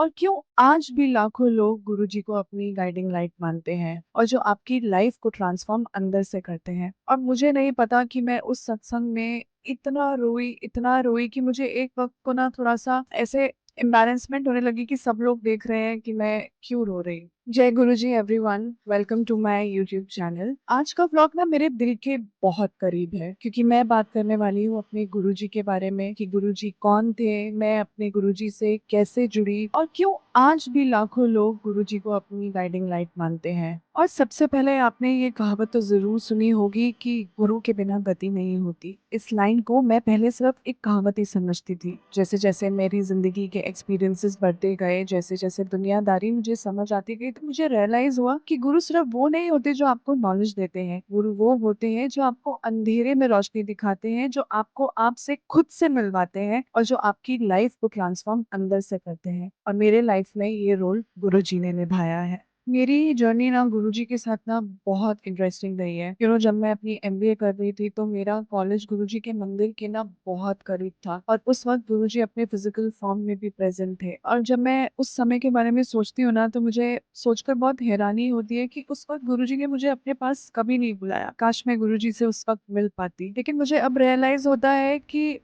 और क्यों आज भी लाखों लोग गुरुजी को अपनी गाइडिंग लाइट मानते हैं और जो आपकी लाइफ को ट्रांसफॉर्म अंदर से करते हैं। और मुझे नहीं पता कि मैं उस सत्संग में इतना रोई कि मुझे एक वक्त को ना थोड़ा सा ऐसे एम्बैरेसमेंट होने लगी कि सब लोग देख रहे हैं कि मैं क्यों रो रही हूँ। Jai Guruji everyone, welcome to my YouTube channel. आज का व्लॉग ना मेरे दिल के बहुत करीब है क्योंकि मैं बात करने वाली हूँ अपने गुरुजी के बारे में कि गुरुजी कौन थे, मैं अपने गुरुजी से कैसे जुड़ी और क्यों आज भी लाखों लोग गुरुजी को अपनी गाइडिंग लाइट मानते हैं। और सबसे पहले आपने ये कहावत तो जरूर सुनी होगी कि गुरु के बिना गति नहीं होती। इस लाइन को मैं पहले सिर्फ एक कहावत ही समझती थी। जैसे जैसे मेरी जिंदगी के एक्सपीरियंसेस बढ़ते गए, जैसे जैसे दुनियादारी मुझे समझ आती गई, तो मुझे रियलाइज हुआ कि गुरु सिर्फ वो नहीं होते जो आपको नॉलेज देते हैं। गुरु वो होते हैं जो आपको अंधेरे में रोशनी दिखाते हैं, जो आपको आपसे खुद से मिलवाते हैं और जो आपकी लाइफ को ट्रांसफॉर्म अंदर से करते हैं। और मेरे लाइफ में ये रोल गुरुजी ने निभाया है। मेरी जर्नी ना गुरुजी के साथ ना बहुत इंटरेस्टिंग रही है। जब मैं अपनी एमबीए कर रही थी तो मेरा कॉलेज गुरुजी के मंदिर के ना बहुत करीब था और उस वक्त गुरुजी अपने फिजिकल फॉर्म में भी प्रेजेंट थे। और जब मैं उस समय के बारे में सोचती हूँ ना तो मुझे सोचकर बहुत हैरानी होती है कि उस वक्त गुरुजी ने मुझे अपने पास कभी नहीं बुलाया। काश मैं गुरुजी से उस वक्त मिल पाती। लेकिन मुझे अब रियलाइज होता है कि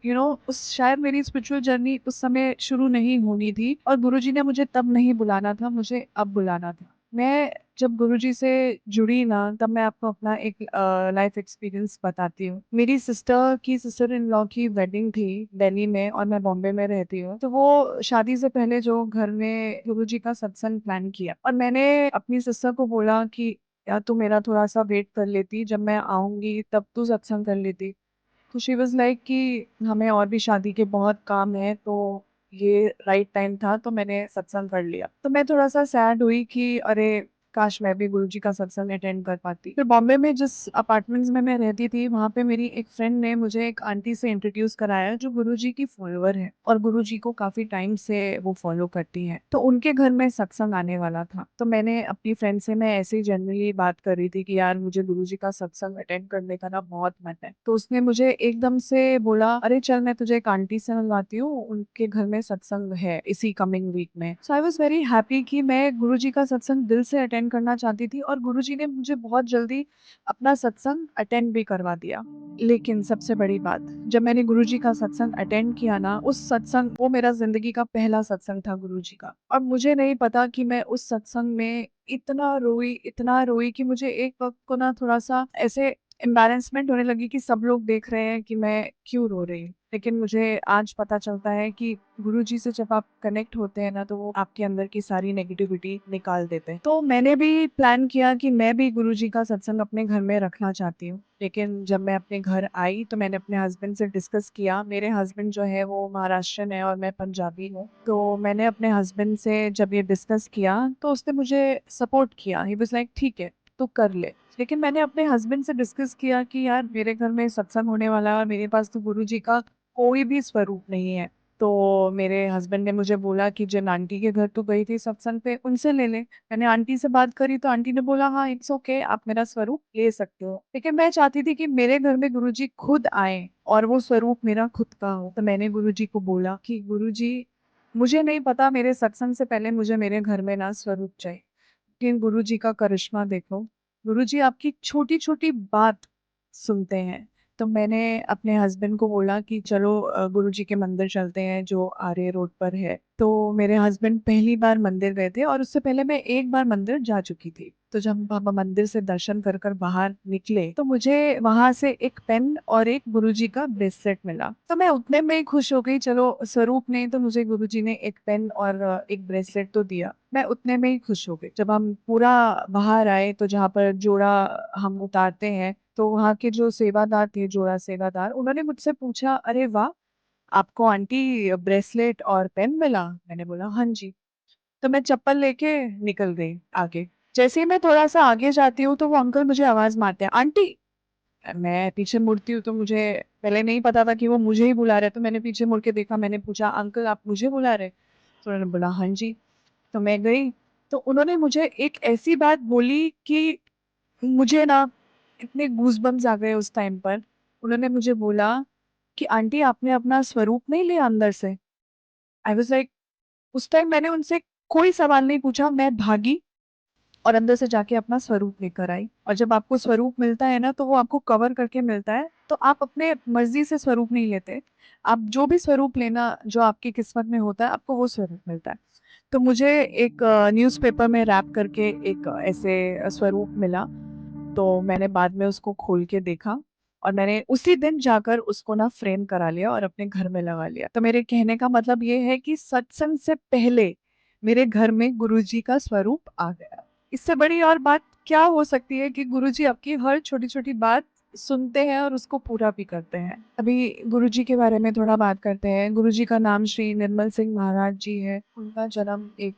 उस शायद मेरी स्पिरिचुअल जर्नी उस समय शुरू नहीं होनी थी और गुरुजी ने मुझे तब नहीं बुलाना था, मुझे अब बुलाना था। मैं जब गुरुजी से जुड़ी ना तब मैं आपको अपना एक लाइफ एक्सपीरियंस बताती हूँ। मेरी सिस्टर इन लॉ की वेडिंग थी दिल्ली में और मैं बॉम्बे में रहती हूँ। तो वो शादी से पहले जो घर में गुरुजी का सत्संग प्लान किया और मैंने अपनी सिस्टर को बोला कि यार तू मेरा थोड़ा सा वेट कर लेती, जब मैं आऊंगी तब तू सत्संग कर लेती। तो शी वाज लाइक कि हमें और भी शादी के बहुत काम है, तो ये राइट टाइम था, तो मैंने सत्संग कर लिया। तो मैं थोड़ा सा सैड हुई कि अरे काश मैं भी गुरुजी का सत्संग अटेंड कर पाती। फिर बॉम्बे में जिस अपार्टमेंट्स में मैं रहती थी वहां पे मेरी एक फ्रेंड ने मुझे एक आंटी से इंट्रोड्यूस कराया जो गुरुजी की फॉलोअर है और गुरुजी को काफी टाइम से वो फॉलो करती है। तो उनके घर में सत्संग आने वाला था, तो मैंने अपनी फ्रेंड से, मैं ऐसे ही जनरली बात कर रही थी कि यार मुझे गुरुजी का सत्संग अटेंड करने का ना बहुत मन है। तो उसने मुझे एकदम से बोला अरे चल मैं तुझे एक आंटी से मिलवाती हूँ, उनके घर में सत्संग है इसी कमिंग वीक में। सो आई वाज वेरी हैप्पी कि मैं गुरुजी का सत्संग दिल से अटेंड करना चाहती थी और गुरुजी ने मुझे बहुत जल्दी अपना सत्संग अटेंड भी करवा दिया। लेकिन सबसे बड़ी बात, जब मैंने गुरुजी का सत्संग अटेंड किया ना, उस सत्संग वो मेरा जिंदगी का पहला सत्संग था गुरुजी का। और मुझे नहीं पता कि मैं उस सत्संग में इतना रोई कि मुझे एक वक्त को ना थोड़ा सा ऐसे एम्बैरेसमेंट होने लगी कि सब लोग देख रहे हैं कि मैं क्यों रो रही हूँ। लेकिन मुझे आज पता चलता है कि गुरुजी से जब आप कनेक्ट होते हैं ना तो वो आपके अंदर की सारी नेगेटिविटी निकाल देते हैं। तो मैंने भी प्लान किया कि मैं भी गुरुजी का सत्संग अपने घर में रखना चाहती हूँ। लेकिन जब मैं अपने घर आई तो मैंने अपने हस्बैंड से डिस्कस किया। मेरे हस्बैंड जो है वो महाराष्ट्रन है और मैं पंजाबी हूँ। तो मैंने अपने हस्बैंड से जब ये डिस्कस किया तो उसने मुझे सपोर्ट किया। ही वाज लाइक ठीक है तू कर ले। लेकिन मैंने अपने हस्बैंड से डिस्कस किया कि यार मेरे घर में सत्संग होने वाला है और मेरे पास तो गुरुजी का कोई भी स्वरूप नहीं है। तो मेरे हस्बैंड ने मुझे बोला कि जिन आंटी के घर तू गई थी सत्संग पे उनसे ले ले। मैंने आंटी से बात करी तो आंटी ने बोला हाँ इट्स ओके, आप मेरा स्वरूप ले सकते हो। लेकिन मैं चाहती थी कि मेरे घर में गुरुजी खुद आए और वो स्वरूप मेरा खुद का हो। तो मैंने गुरुजी को बोला कि गुरुजी मुझे नहीं पता, मेरे सत्संग से पहले मुझे मेरे घर में ना स्वरूप चाहिए। लेकिन गुरुजी का करिश्मा देखो, गुरुजी आपकी छोटी छोटी बात सुनते हैं। तो मैंने अपने हस्बैंड को बोला कि चलो गुरुजी के मंदिर चलते हैं जो आर्य रोड पर है। तो मेरे हस्बैंड पहली बार मंदिर गए थे और उससे पहले मैं एक बार मंदिर जा चुकी थी। तो जब हम मंदिर से दर्शन कर कर बाहर निकले तो मुझे वहां से एक पेन और एक गुरुजी का ब्रेसलेट मिला। तो मैं उतने में ही खुश हो गई, चलो स्वरूप नहीं तो मुझे गुरुजी ने एक पेन और एक ब्रेसलेट तो दिया। मैं उतने में ही खुश हो गई। जब हम पूरा बाहर आए तो जहाँ पर जोड़ा हम उतारते हैं तो वहाँ के जो सेवादार थे, जोड़ा सेवादार, उन्होंने मुझसे पूछा अरे वाह, आपको आंटी ब्रेसलेट और पेन मिला? मैंने बोला हाँ जी। तो मैं चप्पल लेके निकल गई आगे। जैसे ही मैं थोड़ा सा आगे जाती हूँ तो वो अंकल मुझे आवाज मारते हैं आंटी। मैं पीछे मुड़ती हूँ तो मुझे पहले नहीं पता था कि वो मुझे ही बुला रहे, तो मैंने पीछे मुड़ के देखा। मैंने पूछा अंकल आप मुझे बुला रहे? तो उन्होंने बोला हाँ जी। तो मैं गई तो उन्होंने मुझे एक ऐसी बात बोली कि मुझे ना इतने गूज़बम्प्स आ गए उस टाइम पर। उन्होंने मुझे बोला कि आंटी आपने अपना स्वरूप नहीं लिया अंदर से। आई वाज लाइक उस टाइम मैंने उनसे कोई सवाल नहीं पूछा, मैं भागी और अंदर से जाके अपना स्वरूप लेकर आई। और जब आपको स्वरूप मिलता है ना, तो वो आपको कवर करके मिलता है, तो आप अपने मर्ज़ी से स्वरूप नहीं लेते। आप जो भी स्वरूप लेना, जो आपकी किस्मत में होता है, आपको वो स्वरूप मिलता है। तो मुझे एक न्यूज़पेपर में रैप करके एक ऐसे स्वरूप मिला, तो मैंने बाद में उसको खोल के देखा और मैंने उसी दिन जाकर उसको ना फ्रेम करा लिया और अपने घर में लगा लिया। तो मेरे कहने का मतलब ये है कि सत्संग से पहले मेरे घर में गुरुजी का स्वरूप आ गया। इससे बड़ी और बात क्या हो सकती है कि गुरुजी आपकी हर छोटी-छोटी बात सुनते हैं और उसको पूरा भी करते हैं। अभी गुरुजी के बारे में थोड़ा बात करते हैं। गुरुजी का नाम श्री निर्मल सिंह महाराज जी है। उनका जन्म एक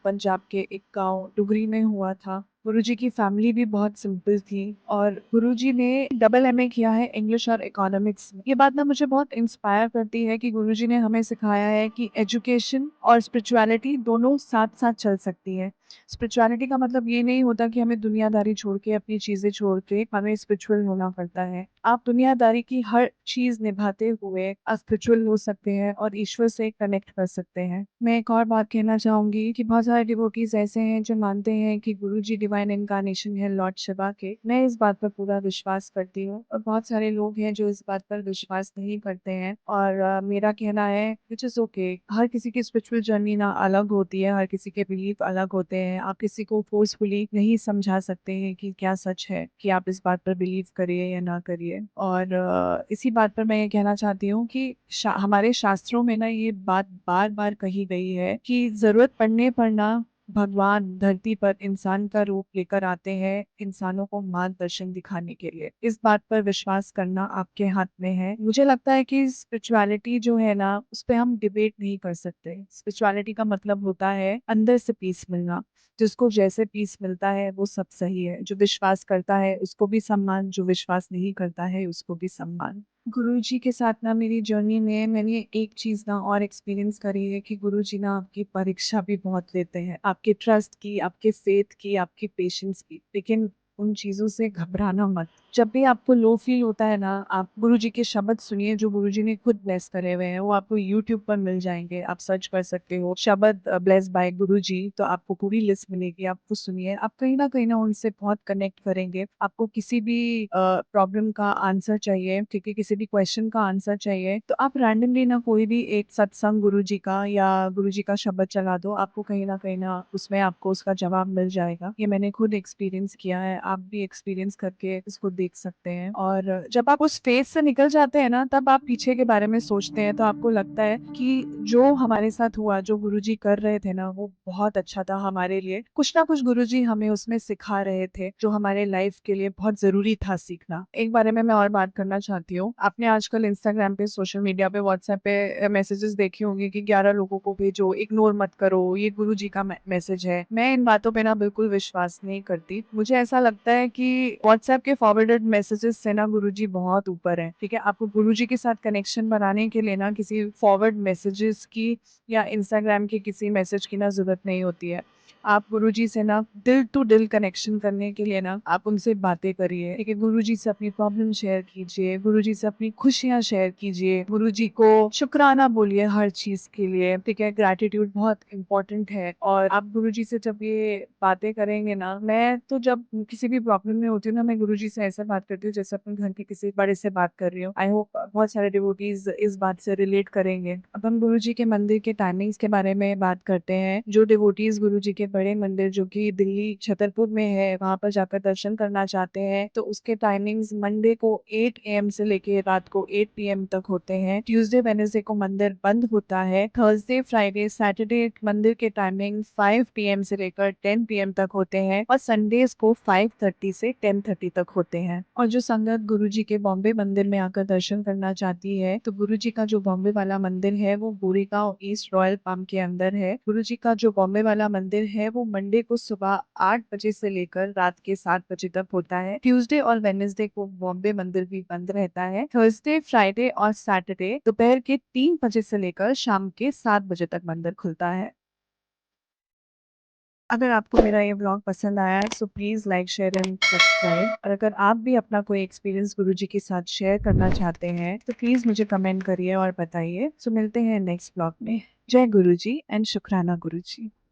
पंजाब के एक गाँव डुगरी में हुआ था। गुरुजी की फैमिली भी बहुत सिंपल थी और गुरुजी ने डबल एमए किया है इंग्लिश और इकोनॉमिक्स में। ये बात ना मुझे बहुत इंस्पायर करती है कि गुरुजी ने हमें सिखाया है कि एजुकेशन और स्पिरिचुअलिटी दोनों साथ-साथ चल सकती है। स्पिरिचुअलिटी का मतलब ये नहीं होता कि हमें दुनियादारी छोड़ के, अपनी चीज़ें छोड़ के हमें स्पिरिचुअल होना पड़ता है। आप दुनियादारी की हर चीज़ निभाते हुए स्पिरिचुअल हो सकते हैं और ईश्वर से कनेक्ट कर सकते हैं। मैं एक और बात कहना चाहूँगी कि बहुत सारे डिवोटीज़ ऐसे हैं जो मानते हैं कि गुरुजी डिवाइन इन्कार्नेशन है लॉर्ड शिवा के। मैं इस बात पर पूरा विश्वास करती हूँ और बहुत सारे लोग हैं जो इस बात पर विश्वास नहीं करते हैं और मेरा कहना है व्हिच इज़ ओके। हर किसी की स्पिरिचुअल जर्नी ना अलग होती है, हर किसी के बिलीफ अलग होते हैं। आप किसी को फोर्सफुली नहीं समझा सकते हैं कि क्या सच है, कि आप इस बात पर बिलीव करिए या ना करिए। और इसी बात पर मैं ये कहना चाहती हूँ कि हमारे शास्त्रों में ना ये बात बार-बार कही गई है कि ज़रूरत पड़ने पर ना भगवान धरती पर इंसान का रूप लेकर आते हैं, इंसानों को मार्गदर्शन दिखाने के लिए। इस बात पर विश्वास करना आपके हाथ में है। मुझे लगता है कि स्पिरिचुअलिटी जो है ना, उस पे हम डिबेट नहीं कर सकते। स्पिरिचुअलिटी का मतलब होता है अंदर से पीस मिलना। जिसको जैसे पीस मिलता है वो सब सही है। जो विश्वास करता है उसको भी सम्मान, जो विश्वास नहीं करता है उसको भी सम्मान। गुरुजी के साथ ना मेरी जर्नी में मैंने एक चीज़ ना और एक्सपीरियंस करी है कि गुरुजी ना आपकी परीक्षा भी बहुत लेते हैं। आपके ट्रस्ट की, आपके फ़ेथ की, आपकी पेशेंस की। लेकिन उन चीज़ों से घबराना मत। जब भी आपको लो फ़ील होता है ना, आप गुरुजी के शब्द सुनिए जो गुरुजी ने खुद ब्लेस करे हुए हैं। वो आपको यूट्यूब पर मिल जाएँगे, आप सर्च कर सकते हो शब्द ब्लेस्ड बाय गुरुजी, तो आपको पूरी लिस्ट मिलेगी, आप वो सुनिए। आप कहीं न कहीं ना उनसे बहुत कनेक्ट करेंगे। आपको किसी भी प्रॉब्लम का आंसर चाहिए, ठीक है, किसी भी क्वेश्चन का आंसर चाहिए, तो आप रैंडमली ना कोई भी एक सत्संग गुरुजी का या गुरुजी का शब्द चला दो, आपको कहीं न उसमें आपको उसका जवाब मिल जाएगा। ये मैंने खुद एक्सपीरियंस किया है, आप भी एक्सपीरियंस करके इसको देख सकते हैं। और जब आप उस फेज़ से निकल जाते हैं ना, तब आप पीछे के बारे में सोचते हैं, तो आपको लगता है कि जो हमारे साथ हुआ, जो गुरुजी कर रहे थे ना, वो बहुत अच्छा था हमारे लिए। कुछ ना कुछ गुरुजी हमें उसमें सिखा रहे थे, जो हमारे लाइफ के लिए बहुत ज़रूरी था सीखना। एक बारे में मैं और बात करना चाहती हूँ। आपने आजकल इंस्टाग्राम पे, सोशल मीडिया पे, व्हाट्सएप पे मैसेजेस देखे होंगे कि 11 लोगों को भेजो, इग्नोर मत करो, ये गुरुजी का मैसेज है। मैं इन बातों पे ना बिल्कुल विश्वास नहीं करती। मुझे ऐसा लगता है कि व्हाट्सएप के फॉरवर्डेड मैसेजेस से ना गुरुजी बहुत ऊपर हैं, ठीक है? आपको गुरुजी के साथ कनेक्शन बनाने के लिए ना किसी फॉरवर्ड मैसेजेस की या इंस्टाग्राम के किसी मैसेज की ना ज़रूरत नहीं होती है। आप गुरुजी से ना दिल टू दिल कनेक्शन करने के लिए ना आप उनसे बातें करिए, ठीक है? गुरुजी से अपनी प्रॉब्लम शेयर कीजिए, गुरुजी से अपनी खुशियाँ शेयर कीजिए, गुरुजी को शुक्राना बोलिए हर चीज़ के लिए, ठीक है? ग्रैटिट्यूड बहुत इम्पोर्टेंट है और आप गुरुजी से जब ये बातें करेंगे ना, मैं तो जब किसी भी प्रॉब्लम में होती हूँ ना, मैं गुरुजी से ऐसे बात करती हूँ जैसे अपने घर के किसी बड़े से बात कर रही हूँ। आई होप बहुत सारे डिवोटीज़ इस बात से रिलेट करेंगे। अब हम गुरुजी के मंदिर के टाइमिंग्स के बारे में बात करते हैं। जो डिवोटीज़ गुरुजी के बड़े मंदिर जो कि दिल्ली छतरपुर में है, वहाँ पर जाकर दर्शन करना चाहते हैं, तो उसके टाइमिंग्स मंडे को 8 एएम से लेके रात को 8 पीएम तक होते हैं। ट्यूसडे, वेडनेसडे को मंदिर बंद होता है। थर्सडे, फ्राइडे, सैटरडे मंदिर के टाइमिंग 5 पीएम से लेकर 10 पीएम तक होते हैं और संडेज़ को 5:30 से 10:30 तक होते हैं। और जो संगत गुरुजी के बॉम्बे मंदिर में आकर दर्शन करना चाहती है, तो गुरुजी का जो बॉम्बे वाला मंदिर है, वो गोरेगांव ईस्ट रॉयल पार्क के अंदर है। गुरुजी का जो बॉम्बे वाला मंदिर है, वो मंडे को सुबह 8 बजे से लेकर रात के 7 बजे तक होता है। ट्यूसडे और वेडनेसडे को बॉम्बे मंदिर भी बंद रहता है। थर्सडे, फ्राइडे और सैटरडे दोपहर के 3 बजे से लेकर शाम के 7 बजे तक मंदिर खुलता है। अगर आपको मेरा ये व्लॉग पसंद आया है, so please like, share and subscribe. और अगर आप भी अपना कोई एक्सपीरियंस गुरुजी के साथ शेयर करना चाहते हैं, तो प्लीज़ मुझे कमेंट करिए और बताइए। सो मिलते हैं नेक्स्ट व्लॉग में। जय गुरु जी एंड शुक्राना गुरु जी।